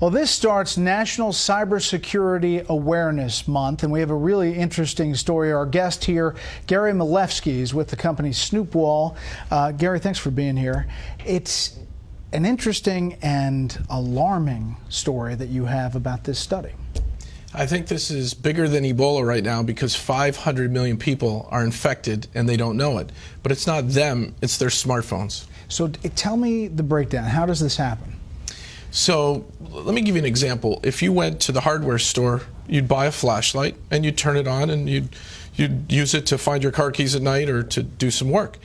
Well, this starts National Cybersecurity Awareness Month, and we have a really interesting story. Our guest here, Gary Malefsky, is with the company Snoopwall. Gary, thanks for being here. It's an interesting and alarming story that you have about this study. I think this is bigger than Ebola right now because 500 million people are infected and they don't know it. But it's not them, it's their smartphones. So tell me the breakdown. How does this happen? So let me give you an example. If you went to the hardware store, you'd buy a flashlight and you'd turn it on and you'd use it to find your car keys at night or to do some work.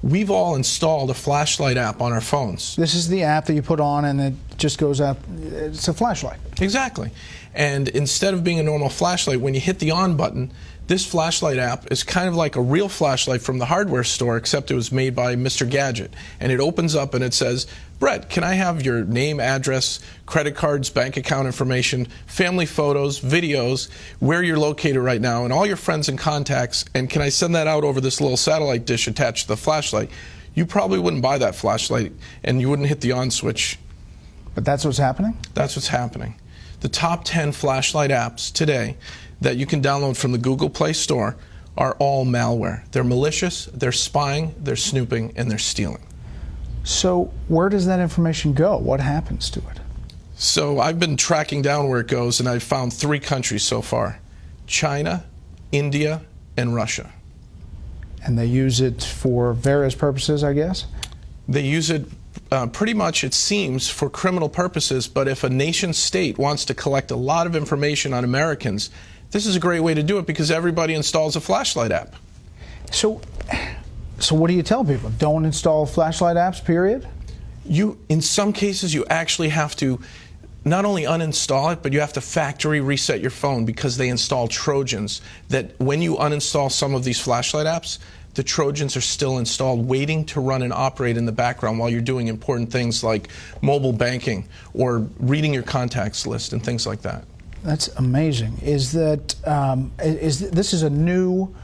We've all installed a flashlight app on our phones. This is the app that you put on and it just goes up. It's a flashlight. Exactly. And instead of being a normal flashlight, when you hit the on button, this flashlight app is kind of like a real flashlight from the hardware store, except it was made by Mr. Gadget. And it opens up and it says, Brett, can I have your name, address, credit cards, bank account information, family photos, videos, where you're located right now, and all your friends and contacts, and can I send that out over this little satellite dish attached to the flashlight? You probably wouldn't buy that flashlight and you wouldn't hit the on switch. But that's what's happening? That's what's happening. The top 10 flashlight apps today that you can download from the Google Play Store are all malware. They're malicious, they're spying, they're snooping, and they're stealing. So where does that information go? What happens to it? So I've been tracking down where it goes, and I've found 3 countries so far: China, India, and Russia. And they use it for various purposes, I guess? They use it pretty much, it seems, for criminal purposes, but if a nation state wants to collect a lot of information on Americans, this is a great way to do it because everybody installs a flashlight app. So what do you tell people? Don't install flashlight apps, period? In some cases, you actually have to not only uninstall it, but you have to factory reset your phone because they install Trojans that when you uninstall some of these flashlight apps, the Trojans are still installed waiting to run and operate in the background while you're doing important things like mobile banking or reading your contacts list and things like that. That's amazing. Is that this is a new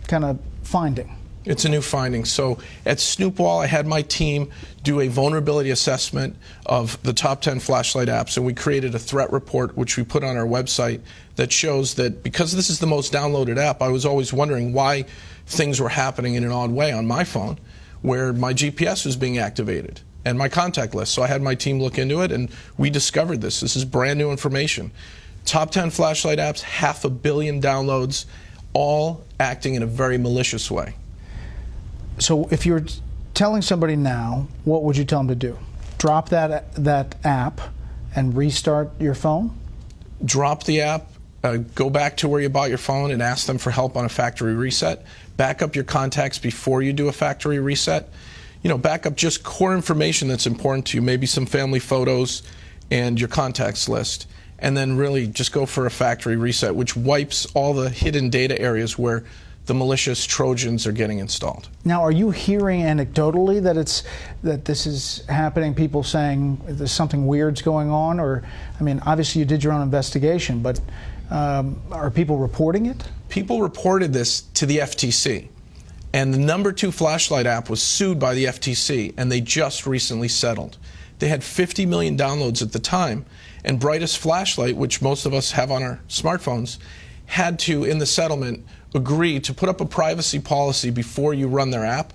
kind of finding? It's a new finding. So at Snoopwall, I had my team do a vulnerability assessment of the top 10 flashlight apps, and we created a threat report, which we put on our website, that shows that because this is the most downloaded app, I was always wondering why things were happening in an odd way on my phone, where my GPS was being activated and my contact list. So I had my team look into it, and we discovered this. This is brand new information. Top 10 flashlight apps, 500 million downloads, all acting in a very malicious way. So if you're telling somebody now, what would you tell them to do? Drop that app and restart your phone? Drop the app, go back to where you bought your phone and ask them for help on a factory reset. Back up your contacts before you do a factory reset. You know, back up just core information that's important to you, maybe some family photos and your contacts list. And then really just go for a factory reset, which wipes all the hidden data areas where the malicious Trojans are getting installed. Now, are you hearing anecdotally that this is happening? People saying there's something weird's going on, or I mean, obviously you did your own investigation, but are people reporting it? People reported this to the FTC, and the #2 flashlight app was sued by the FTC, and they just recently settled. They had 50 million downloads at the time, and Brightest Flashlight, which most of us have on our smartphones, had to, in the settlement, agree to put up a privacy policy before you run their app.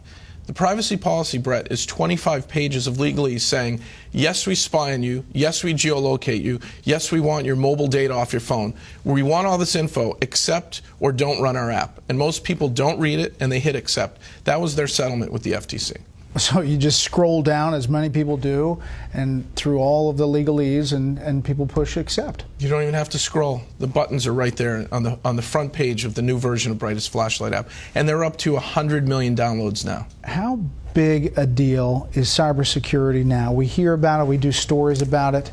The privacy policy, Brett, is 25 pages of legalese saying, yes, we spy on you, yes, we geolocate you, yes, we want your mobile data off your phone. We want all this info, accept or don't run our app. And most people don't read it and they hit accept. That was their settlement with the FTC. So you just scroll down, as many people do, and through all of the legalese, and people push accept. You don't even have to scroll. The buttons are right there on the front page of the new version of Brightest Flashlight app, and they're up to 100 million downloads now. How big a deal is cybersecurity now? We hear about it, we do stories about it,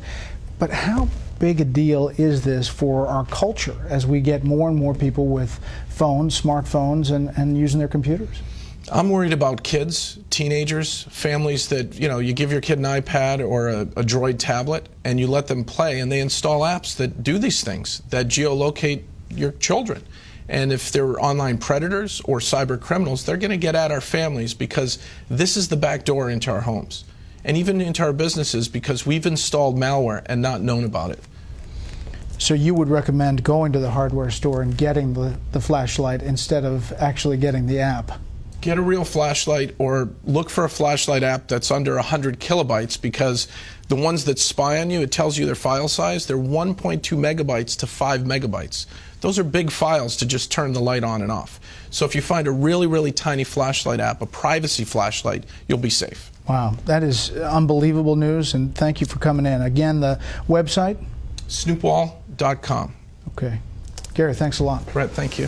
but how big a deal is this for our culture as we get more and more people with phones, smartphones, and using their computers? I'm worried about kids, teenagers, families that, you give your kid an iPad or a Droid tablet and you let them play and they install apps that do these things, that geolocate your children. And if they're online predators or cyber criminals, they're going to get at our families because this is the back door into our homes. and even into our businesses because we've installed malware and not known about it. So you would recommend going to the hardware store and getting the flashlight instead of actually getting the app? Get a real flashlight, or look for a flashlight app that's under 100 kilobytes, because the ones that spy on you, it tells you their file size, they're 1.2 megabytes to 5 megabytes. Those are big files to just turn the light on and off. So if you find a really, really tiny flashlight app, a privacy flashlight, you'll be safe. Wow, that is unbelievable news, and thank you for coming in. Again, the website? Snoopwall.com. Okay. Gary, thanks a lot. Brett, thank you.